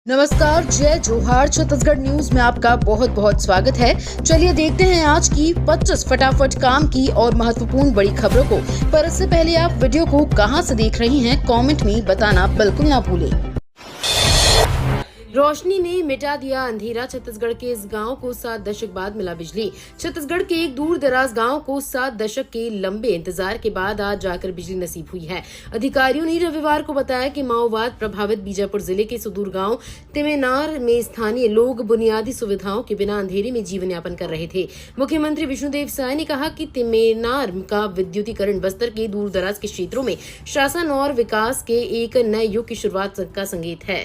नमस्कार, जय जोहार। छत्तीसगढ़ न्यूज में आपका बहुत बहुत स्वागत है। चलिए देखते हैं आज की 25 फटाफट काम की और महत्वपूर्ण बड़ी खबरों को। पर इससे पहले आप वीडियो को कहां से देख रही हैं, कमेंट में बताना बिल्कुल ना भूलें। रोशनी ने मिटा दिया अंधेरा। छत्तीसगढ़ के इस गांव को 7 दशक बाद मिला बिजली। छत्तीसगढ़ के एक दूर दराज गांव को 7 दशक के लंबे इंतजार के बाद आज जाकर बिजली नसीब हुई है। अधिकारियों ने रविवार को बताया कि माओवाद प्रभावित बीजापुर जिले के सुदूर गांव तिमेनार में स्थानीय लोग बुनियादी सुविधाओं के बिना अंधेरे में जीवन यापन कर रहे थे। मुख्यमंत्री विष्णुदेव साय ने कहा कि तिमेनार का विद्युतीकरण बस्तर के दूर दराज के क्षेत्रों में शासन और विकास के एक नए युग की शुरुआत का संकेत है।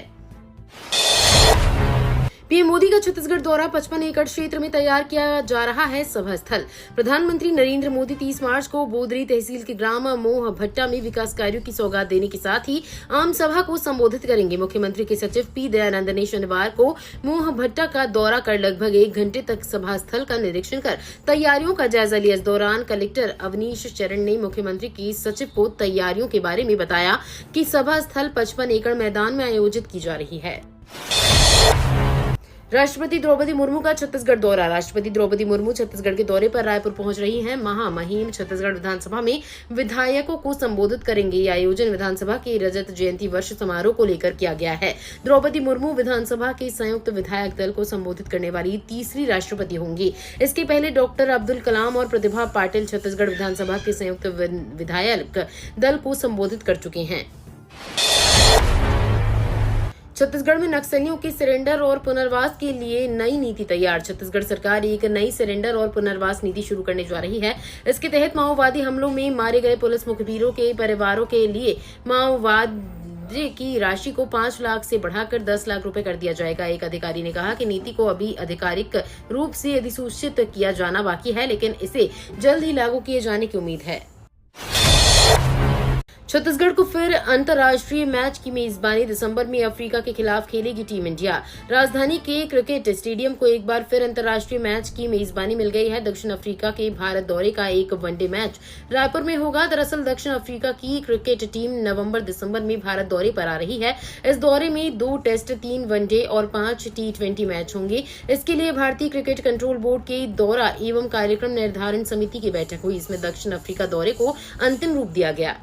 पीएम मोदी का छत्तीसगढ़ दौरा। 55 एकड़ क्षेत्र में तैयार किया जा रहा है सभा स्थल। प्रधानमंत्री नरेंद्र मोदी 30 मार्च को बोदरी तहसील के ग्राम मोह भट्टा में विकास कार्यों की सौगात देने के साथ ही आम सभा को संबोधित करेंगे। मुख्यमंत्री के सचिव पी दयानंद ने शनिवार को मोह भट्टा का दौरा कर लगभग 1 घंटे तक सभा स्थल का निरीक्षण कर तैयारियों का जायजा लिया। इस दौरान कलेक्टर अवनीश चरण ने मुख्यमंत्री की सचिव को तैयारियों के बारे में बताया कि सभा स्थल 55 एकड़ मैदान में आयोजित की जा रही है। राष्ट्रपति द्रौपदी मुर्मू का छत्तीसगढ़ दौरा। राष्ट्रपति द्रौपदी मुर्मू छत्तीसगढ़ के दौरे पर रायपुर पहुंच रही हैं। महामहिम छत्तीसगढ़ विधानसभा में विधायकों को संबोधित करेंगे। ये आयोजन विधानसभा के रजत जयंती वर्ष समारोह को लेकर किया गया है। द्रौपदी मुर्मू विधानसभा के संयुक्त विधायक दल को संबोधित करने वाली तीसरी राष्ट्रपति होंगी। इसके पहले डॉक्टर अब्दुल कलाम और प्रतिभा पाटिल छत्तीसगढ़ विधानसभा के संयुक्त विधायक दल को संबोधित कर चुके हैं। छत्तीसगढ़ में नक्सलियों के सरेंडर और पुनर्वास के लिए नई नीति तैयार। छत्तीसगढ़ सरकार एक नई सरेंडर और पुनर्वास नीति शुरू करने जा रही है। इसके तहत माओवादी हमलों में मारे गए पुलिस मुखबिरों के परिवारों के लिए माओवादी की राशि को 5 लाख से बढ़ाकर 10 लाख रुपए कर दिया जाएगा। एक अधिकारी ने कहा कि नीति को अभी आधिकारिक रूप से अधिसूचित किया जाना बाकी है, लेकिन इसे जल्द ही लागू किए जाने की उम्मीद है। छत्तीसगढ़ को फिर अंतर्राष्ट्रीय मैच की मेजबानी। दिसंबर में अफ्रीका के खिलाफ खेलेगी टीम इंडिया। राजधानी के क्रिकेट स्टेडियम को एक बार फिर अंतर्राष्ट्रीय मैच की मेजबानी मिल गई है। दक्षिण अफ्रीका के भारत दौरे का एक वनडे मैच रायपुर में होगा। दरअसल दक्षिण अफ्रीका की क्रिकेट टीम नवंबर-दिसंबर में भारत दौरे पर आ रही है। इस दौरे में 2 टेस्ट, 3 वनडे और 5 T20 मैच होंगे। इसके लिए भारतीय क्रिकेट कंट्रोल बोर्ड के दौरा एवं कार्यक्रम निर्धारण समिति की बैठक हुई। इसमें दक्षिण अफ्रीका दौरे को अंतिम रूप दिया गया।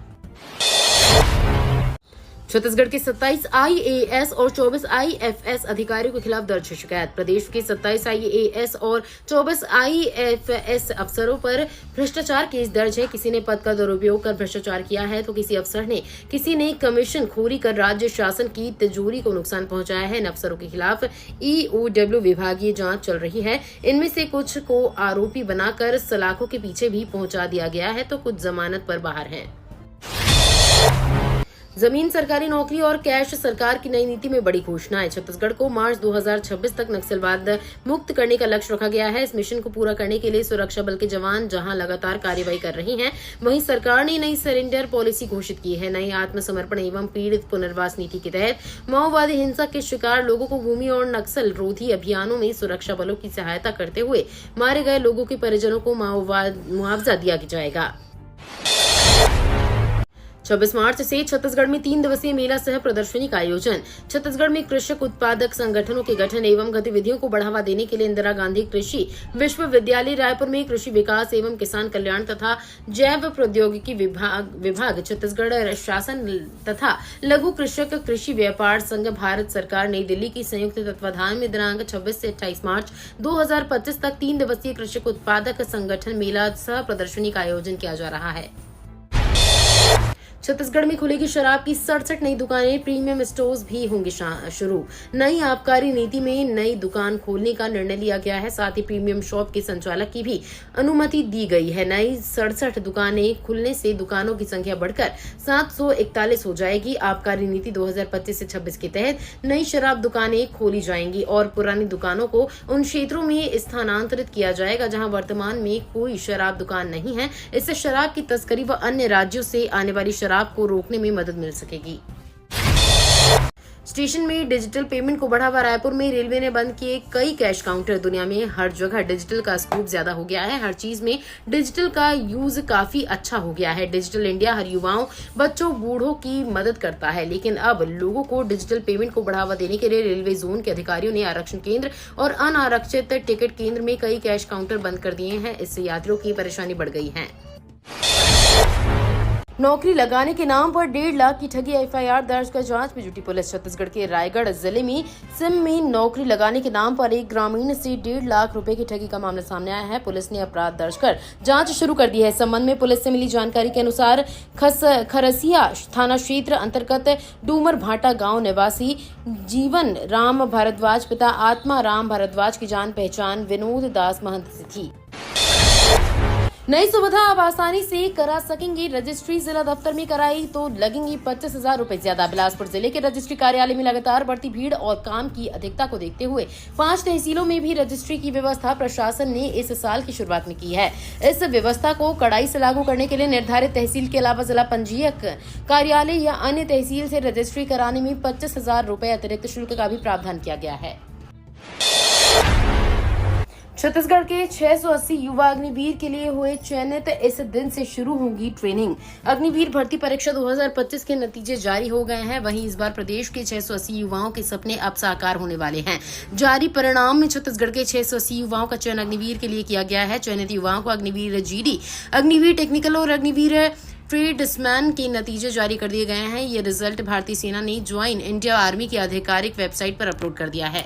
छत्तीसगढ़ के 27 IAS और 24 IFS अधिकारियों के खिलाफ दर्ज है शिकायत। प्रदेश के 27 IAS और 24 IFS अफसरों पर भ्रष्टाचार केस दर्ज है। किसी ने पद का दुरुपयोग कर भ्रष्टाचार किया है तो किसी ने कमीशन खोरी कर राज्य शासन की तिजोरी को नुकसान पहुंचाया है। इन अफसरों के खिलाफ EOW विभागीय जांच चल रही है। इनमें से कुछ को आरोपी बनाकर सलाखों के पीछे भी पहुंचा दिया गया है तो कुछ जमानत पर बाहर हैं। जमीन सरकारी नौकरी और कैश सरकार की नई नीति में बड़ी घोषणा है। छत्तीसगढ़ को मार्च 2026 तक नक्सलवाद मुक्त करने का लक्ष्य रखा गया है। इस मिशन को पूरा करने के लिए सुरक्षा बल के जवान जहां लगातार कार्रवाई कर रहे हैं, वहीं सरकार ने नई सरेंडर पॉलिसी घोषित की है। नई आत्मसमर्पण एवं पीड़ित पुनर्वास नीति के तहत माओवादी हिंसा के शिकार लोगों को भूमि और नक्सल रोधी अभियानों में सुरक्षा बलों की सहायता करते हुए मारे गए लोगों के परिजनों को मुआवजा दिया जाएगा। 26 मार्च से छत्तीसगढ़ में 3 दिवसीय मेला सह प्रदर्शनी का आयोजन। छत्तीसगढ़ में कृषक उत्पादक संगठनों के गठन एवं गतिविधियों को बढ़ावा देने के लिए इंदिरा गांधी कृषि विश्वविद्यालय रायपुर में कृषि विकास एवं किसान कल्याण तथा जैव प्रौद्योगिकी विभाग छत्तीसगढ़ शासन तथा लघु कृषक कृषि व्यापार संघ भारत सरकार नई दिल्ली की संयुक्त तत्वाधान में दिनांक 26 से 28 मार्च 2025 तक 3 दिवसीय कृषक उत्पादक संगठन मेला सह प्रदर्शनी का आयोजन किया जा रहा है। छत्तीसगढ़ में खुलेगी शराब की 67 नई दुकानें। प्रीमियम स्टोर्स भी होंगे शुरू। नई आबकारी नीति में नई दुकान खोलने का निर्णय लिया गया है। साथ ही प्रीमियम शॉप के संचालक की भी अनुमति दी गई है। नई 67 दुकानें खुलने से दुकानों की संख्या बढ़कर 741 हो जाएगी। आबकारी नीति 2025 से 26 के तहत नई शराब दुकानें खोली जाएंगी और पुरानी दुकानों को उन क्षेत्रों में स्थानांतरित किया जाएगा जहां वर्तमान में कोई शराब दुकान नहीं है। इससे शराब की तस्करी व अन्य राज्यों से आने वाली शराब को रोकने में मदद मिल सकेगी। स्टेशन में डिजिटल पेमेंट को बढ़ावा। रायपुर में रेलवे ने बंद किए कई कैश काउंटर। दुनिया में हर जगह डिजिटल का स्कोप ज्यादा हो गया है। हर चीज में डिजिटल का यूज काफी अच्छा हो गया है। डिजिटल इंडिया हर युवाओं, बच्चों, बूढ़ों की मदद करता है। लेकिन अब लोगों को डिजिटल पेमेंट को बढ़ावा देने के लिए रेलवे जोन के अधिकारियों ने आरक्षण केंद्र और अनारक्षित टिकट केंद्र में कई कैश काउंटर बंद कर दिए हैं। इससे यात्रियों की परेशानी बढ़ गई है। नौकरी लगाने के नाम पर 1.5 लाख की ठगी। एफआईआर दर्ज कर जांच में जुटी पुलिस। छत्तीसगढ़ के रायगढ़ जिले में सिम में नौकरी लगाने के नाम पर एक ग्रामीण से 1.5 लाख रुपए की ठगी का मामला सामने आया है। पुलिस ने अपराध दर्ज कर जांच शुरू कर दी है। इस संबंध में पुलिस से मिली जानकारी के अनुसार खरसिया थाना क्षेत्र अंतर्गत डूमर भाटा गाँव निवासी जीवन राम भारद्वाज पिता आत्मा राम भारद्वाज की जान पहचान विनोद दास महंत से थी। नई सुविधा अब आसानी से करा सकेंगे। रजिस्ट्री जिला दफ्तर में कराई तो लगेंगी 25,000 रुपए ज्यादा। बिलासपुर जिले के रजिस्ट्री कार्यालय में लगातार बढ़ती भीड़ और काम की अधिकता को देखते हुए 5 तहसीलों में भी रजिस्ट्री की व्यवस्था प्रशासन ने इस साल की शुरुआत में की है। इस व्यवस्था को कड़ाई से लागू करने के लिए निर्धारित तहसील के अलावा जिला पंजीयक कार्यालय या अन्य तहसील से रजिस्ट्री कराने में 25,000 रुपए अतिरिक्त शुल्क का भी प्रावधान किया गया है। छत्तीसगढ़ के 680 युवा अग्निवीर के लिए हुए चयनित। इस दिन से शुरू होगी ट्रेनिंग। अग्निवीर भर्ती परीक्षा 2025 के नतीजे जारी हो गए हैं। वहीं इस बार प्रदेश के 680 युवाओं के सपने अब साकार होने वाले हैं। जारी परिणाम में छत्तीसगढ़ के 680 युवाओं का चयन अग्निवीर के लिए किया गया है। चयनित युवाओं को अग्निवीर जीडी, अग्निवीर टेक्निकल और अग्निवीर ट्रेड्समैन के नतीजे जारी कर दिए गए हैं। ये रिजल्ट भारतीय सेना ने ज्वाइन इंडिया आर्मी की आधिकारिक वेबसाइट पर अपलोड कर दिया है।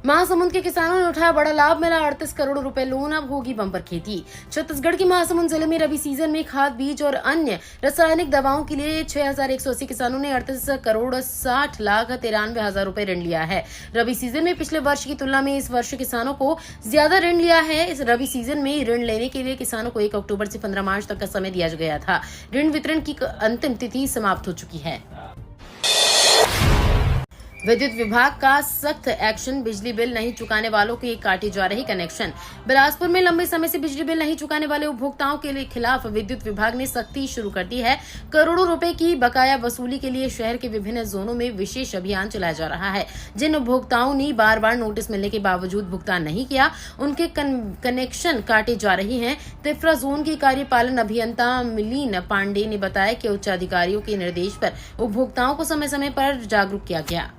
महासमुंद के किसानों ने उठाया बड़ा लाभ। मिला 38 करोड़ रुपए लोन। अब होगी बम्पर खेती। छत्तीसगढ़ के महासमुंद जिले में रबी सीजन में खाद, बीज और अन्य रासायनिक दवाओं के लिए 6,180 किसानों ने 38 करोड़ 60 लाख 93,000 रुपए ऋण लिया है। रबी सीजन में पिछले वर्ष की तुलना में इस वर्ष किसानों को ज्यादा ऋण लिया है। इस रबी सीजन में ऋण लेने के लिए किसानों को 1 अक्टूबर से 15 मार्च तक का समय दिया गया था। ऋण वितरण की अंतिम तिथि समाप्त हो चुकी है। विद्युत विभाग का सख्त एक्शन। बिजली बिल नहीं चुकाने वालों के काटे जा रहे कनेक्शन। बिलासपुर में लंबे समय से बिजली बिल नहीं चुकाने वाले उपभोक्ताओं के खिलाफ विद्युत विभाग ने सख्ती शुरू कर दी है। करोड़ों रुपए की बकाया वसूली के लिए शहर के विभिन्न जोनों में विशेष अभियान चलाया जा रहा है। जिन उपभोक्ताओं ने बार बार नोटिस मिलने के बावजूद भुगतान नहीं किया, उनके कनेक्शन काटे जा रहे हैं। तिफरा जोन के कार्यपालन अभियंता मिलिन पांडे ने बताया कि उच्च अधिकारियों के निर्देश पर उपभोक्ताओं को समय समय पर जागरूक किया गया।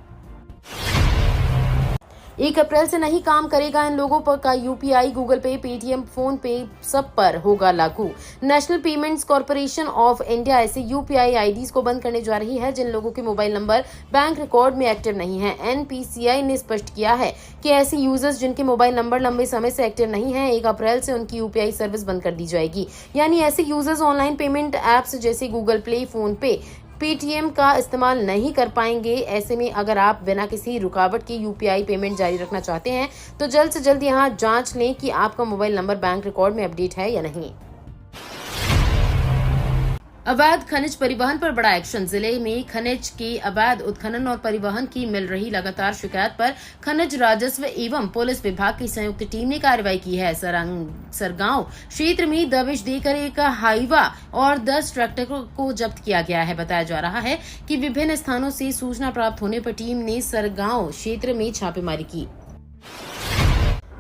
1 अप्रैल से नहीं काम करेगा इन लोगों पर का यूपीआई, गूगल पे, पेटीएम, फोन पे सब पर होगा लागू। National payments corporation of India ऐसे यूपीआई आईडीज को बंद करने जा रही है जिन लोगों के मोबाइल नंबर बैंक रिकॉर्ड में एक्टिव नहीं है। एनपीसीआई ने स्पष्ट किया है कि ऐसे यूजर्स जिनके मोबाइल नंबर लंबे समय से एक्टिव नहीं है, 1 अप्रैल से उनकी यूपीआई सर्विस बंद कर दी जाएगी। यानी ऐसे यूजर्स ऑनलाइन पेमेंट एप्स जैसे गूगल पे, फोन पे, पेटीएम का इस्तेमाल नहीं कर पाएंगे। ऐसे में अगर आप बिना किसी रुकावट के यूपीआई पेमेंट जारी रखना चाहते हैं तो जल्द से जल्द यहां जांच लें कि आपका मोबाइल नंबर बैंक रिकॉर्ड में अपडेट है या नहीं। अवैध खनिज परिवहन पर बड़ा एक्शन। जिले में खनिज के अवैध उत्खनन और परिवहन की मिल रही लगातार शिकायत पर खनिज राजस्व एवं पुलिस विभाग की संयुक्त टीम ने कार्रवाई की है। सरगांव क्षेत्र में दबिश देकर एक हाईवा और 10 ट्रैक्टर को जब्त किया गया है। बताया जा रहा है कि विभिन्न स्थानों से सूचना प्राप्त होने पर टीम ने सरगांव क्षेत्र में छापेमारी की।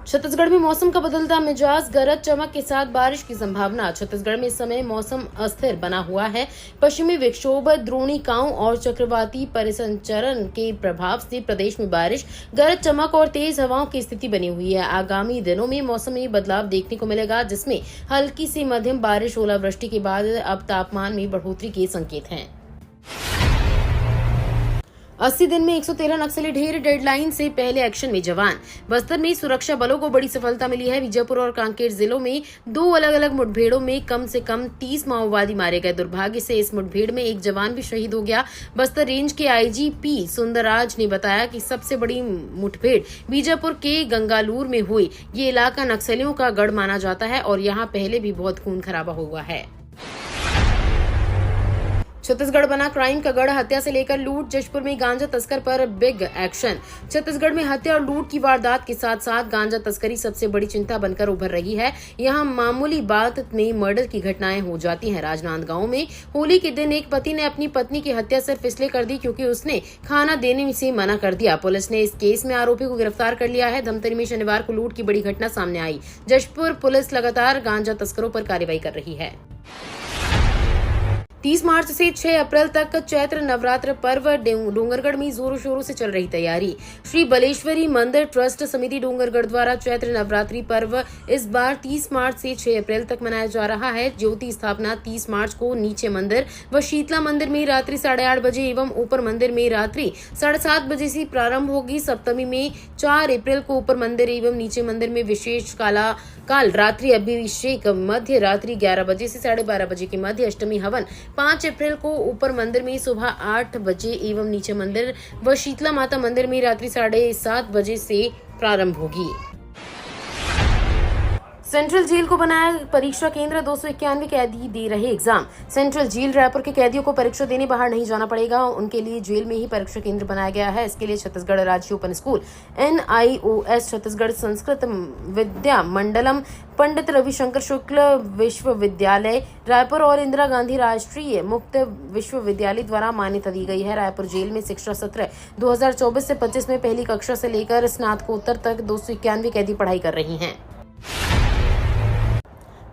छत्तीसगढ़ में मौसम का बदलता मिजाज। गरज चमक के साथ बारिश की संभावना। छत्तीसगढ़ में इस समय मौसम अस्थिर बना हुआ है। पश्चिमी विक्षोभ, द्रोणिकाओं और चक्रवाती परिसंचरण के प्रभाव से प्रदेश में बारिश, गरज चमक और तेज हवाओं की स्थिति बनी हुई है। आगामी दिनों में मौसम में बदलाव देखने को मिलेगा, जिसमें हल्की से मध्यम बारिश, ओलावृष्टि के बाद अब तापमान में बढ़ोतरी के संकेत हैं। 80 दिन में 113 नक्सली ढेर। डेडलाइन से पहले एक्शन में जवान। बस्तर में सुरक्षा बलों को बड़ी सफलता मिली है। बीजापुर और कांकेर जिलों में 2 अलग अलग मुठभेड़ों में कम से कम 30 माओवादी मारे गए। दुर्भाग्य से इस मुठभेड़ में एक जवान भी शहीद हो गया। बस्तर रेंज के आईजीपी सुंदरराज ने बताया कि सबसे बड़ी मुठभेड़ बीजापुर के गंगालूर में हुई। ये इलाका नक्सलियों का गढ़ माना जाता है और यहाँ पहले भी बहुत खून खराबा हुआ है। छत्तीसगढ़ बना क्राइम का गढ़, हत्या से लेकर लूट। जशपुर में गांजा तस्कर पर बिग एक्शन। छत्तीसगढ़ में हत्या और लूट की वारदात के साथ साथ गांजा तस्करी सबसे बड़ी चिंता बनकर उभर रही है। यहां मामूली बात में मर्डर की घटनाएं हो जाती हैं। राजनांदगांव में होली के दिन एक पति ने अपनी पत्नी की हत्या सिर्फ इसलिए कर दी क्योंकि उसने खाना देने से मना कर दिया। पुलिस ने इस केस में आरोपी को गिरफ्तार कर लिया है। धमतरी में शनिवार को लूट की बड़ी घटना सामने आई। जशपुर पुलिस लगातार गांजा तस्करों पर कार्रवाई कर रही है। 30 मार्च से 6 अप्रैल तक चैत्र नवरात्र पर्व डूंगरगढ़ में जोरों शोरों से चल रही तैयारी। श्री बलेश्वरी मंदिर ट्रस्ट समिति डूंगरगढ़ द्वारा चैत्र नवरात्रि पर्व इस बार 30 मार्च से 6 अप्रैल तक मनाया जा रहा है। ज्योति स्थापना 30 मार्च को नीचे मंदिर व शीतला मंदिर में रात्रि 8:30 बजे एवं ऊपर मंदिर में रात्रि 7:30 बजे से प्रारंभ होगी। सप्तमी में 4 अप्रैल को ऊपर मंदिर एवं नीचे मंदिर में विशेष काल रात्रि अभिषेक, मध्य रात्रि 11 बजे से 12:30 बजे के मध्य। अष्टमी हवन 5 अप्रैल को ऊपर मंदिर में सुबह 8 बजे एवं नीचे मंदिर व शीतला माता मंदिर में रात्रि 7:30 बजे से प्रारंभ होगी। सेंट्रल जेल को बनाया परीक्षा केंद्र, 291 कैदी दे रहे एग्जाम। सेंट्रल जेल रायपुर के कैदियों को परीक्षा देने बाहर नहीं जाना पड़ेगा, उनके लिए जेल में ही परीक्षा केंद्र बनाया गया है। इसके लिए छत्तीसगढ़ राज्य open school, NIOS, Chhattisgarh Sanskrit Vidya Mandalam, Pandit Ravishankar Shukla Vishwavidyalaya Raipur और इंदिरा गांधी राष्ट्रीय मुक्त विश्वविद्यालय द्वारा मान्यता दी गई है। रायपुर जेल में शिक्षा सत्र 2024 से 25 में पहली कक्षा से लेकर स्नातकोत्तर तक 291 कैदी पढ़ाई कर रही हैं।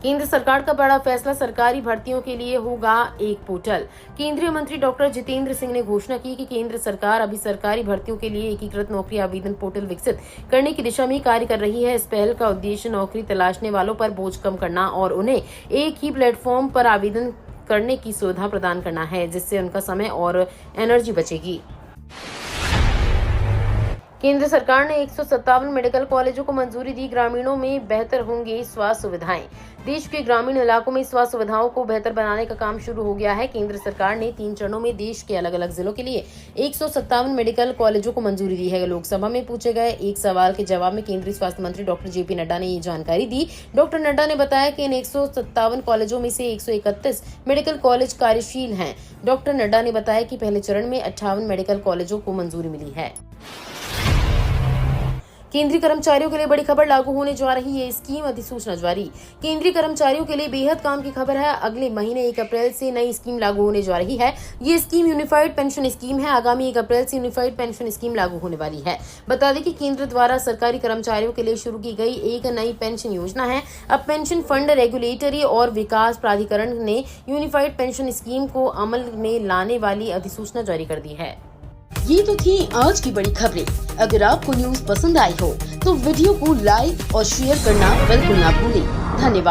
केंद्र सरकार का बड़ा फैसला, सरकारी भर्तियों के लिए होगा एक पोर्टल। केंद्रीय मंत्री डॉक्टर जितेंद्र सिंह ने घोषणा की कि केंद्र सरकार अभी सरकारी भर्तियों के लिए एकीकृत नौकरी आवेदन पोर्टल विकसित करने की दिशा में कार्य कर रही है। इस पहल का उद्देश्य नौकरी तलाशने वालों पर बोझ कम करना और उन्हें एक ही प्लेटफॉर्म पर आवेदन करने की सुविधा प्रदान करना है, जिससे उनका समय और एनर्जी बचेगी। केंद्र सरकार ने 157 मेडिकल कॉलेजों को मंजूरी दी। ग्रामीणों में बेहतर होंगे स्वास्थ्य सुविधाएं। देश के ग्रामीण इलाकों में स्वास्थ्य सुविधाओं को बेहतर बनाने का काम शुरू हो गया है। केंद्र सरकार ने 3 चरणों में देश के अलग अलग जिलों के लिए 157 मेडिकल कॉलेजों को मंजूरी दी है। लोकसभा में पूछे गए एक सवाल के जवाब में केंद्रीय स्वास्थ्य मंत्री डॉक्टर JP नड्डा ने ये जानकारी दी। डॉक्टर नड्डा ने बताया कि इन 157 कॉलेजों में से 131 मेडिकल कॉलेज कार्यशील हैं। डॉक्टर नड्डा ने बताया कि पहले चरण में 58 मेडिकल कॉलेजों को मंजूरी मिली है। केंद्रीय कर्मचारियों के लिए बड़ी खबर, लागू होने जा रही है स्कीम, अधिसूचना जारी। केंद्रीय कर्मचारियों के लिए बेहद काम की खबर है। अगले महीने 1 अप्रैल से नई स्कीम लागू होने जा रही है। ये स्कीम यूनिफाइड पेंशन स्कीम है। आगामी 1 अप्रैल से यूनिफाइड पेंशन स्कीम लागू होने वाली है। बता दें कि केंद्र द्वारा सरकारी कर्मचारियों के लिए शुरू की गई एक नई पेंशन योजना है। अब पेंशन फंड रेगुलेटरी और विकास प्राधिकरण ने यूनिफाइड पेंशन स्कीम को अमल में लाने वाली अधिसूचना जारी कर दी है। ये तो थी आज की बड़ी खबरें। अगर आपको न्यूज पसंद आई हो तो वीडियो को लाइक और शेयर करना बिल्कुल ना भूलें। धन्यवाद।